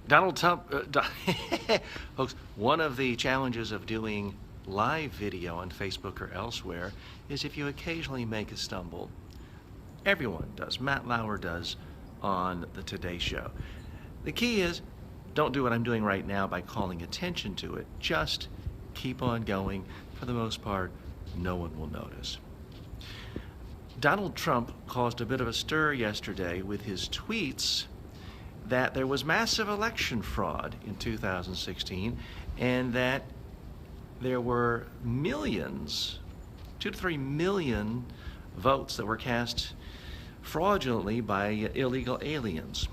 Donald Trump, folks, one of the challenges of doing live video on Facebook or elsewhere is if you occasionally make a stumble. Everyone does. Matt Lauer does on the Today Show. The key is, don't do what I'm doing right now by calling attention to it. Just keep on going. For the most part, no one will notice. Donald Trump caused a bit of a stir yesterday with his tweets that there was massive election fraud in 2016 and that there were millions, 2 to 3 million votes that were cast fraudulently by illegal aliens.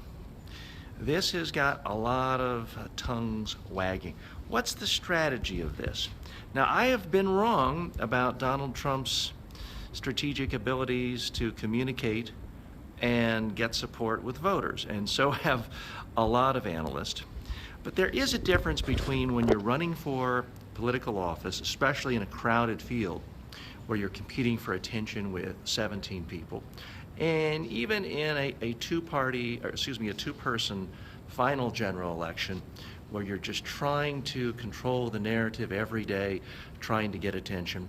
This has got a lot of tongues wagging. What's the strategy of this? Now, I have been wrong about Donald Trump's strategic abilities to communicate and get support with voters, and so have a lot of analysts. But there is a difference between when you're running for political office, especially in a crowded field where you're competing for attention with 17 people, and even in a two-person final general election where you're just trying to control the narrative every day, trying to get attention.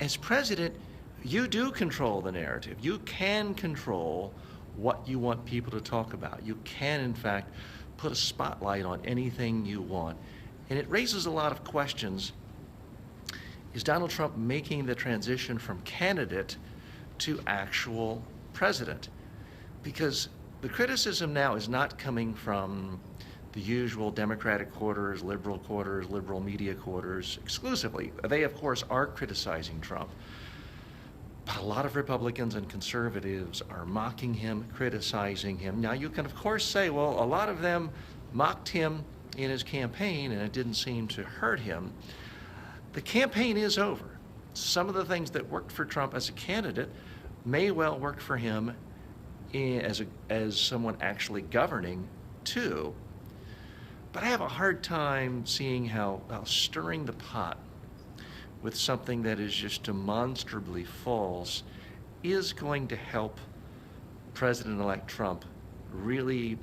As president, you do control the narrative. You can control what you want people to talk about. You can, in fact, put a spotlight on anything you want. And it raises a lot of questions. Is Donald Trump making the transition from candidate to actual president? Because the criticism now is not coming from the usual Democratic quarters, liberal media quarters exclusively. They, of course, are criticizing Trump. But a lot of Republicans and conservatives are mocking him, criticizing him. Now, you can, of course, say, well, a lot of them mocked him in his campaign and it didn't seem to hurt him. The campaign is over. Some of the things that worked for Trump as a candidate may well work for him as someone actually governing, too. But I have a hard time seeing how stirring the pot with something that is just demonstrably false is going to help President-elect Trump really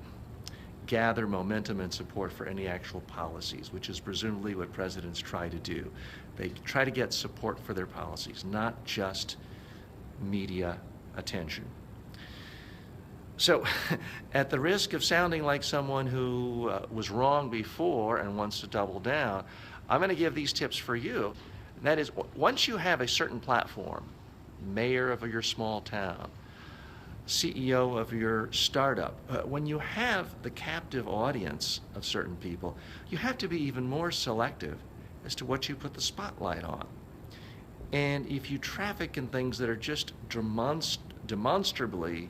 gather momentum and support for any actual policies, which is presumably what presidents try to do. They try to get support for their policies, not just media attention. So, at the risk of sounding like someone who was wrong before and wants to double down, I'm going to give these tips for you. And that is, once you have a certain platform, mayor of your small town, CEO of your startup, when you have the captive audience of certain people, you have to be even more selective as to what you put the spotlight on. And if you traffic in things that are just demonstrably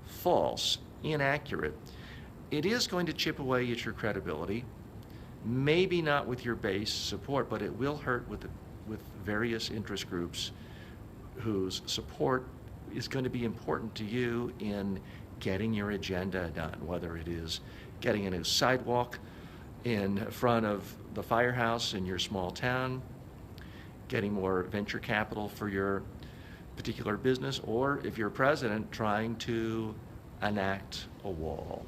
false, inaccurate, it is going to chip away at your credibility. Maybe not with your base support, but it will hurt with various interest groups whose support is going to be important to you in getting your agenda done, whether it is getting a new sidewalk in front of the firehouse in your small town, getting more venture capital for your particular business, or if you're president, trying to enact a wall.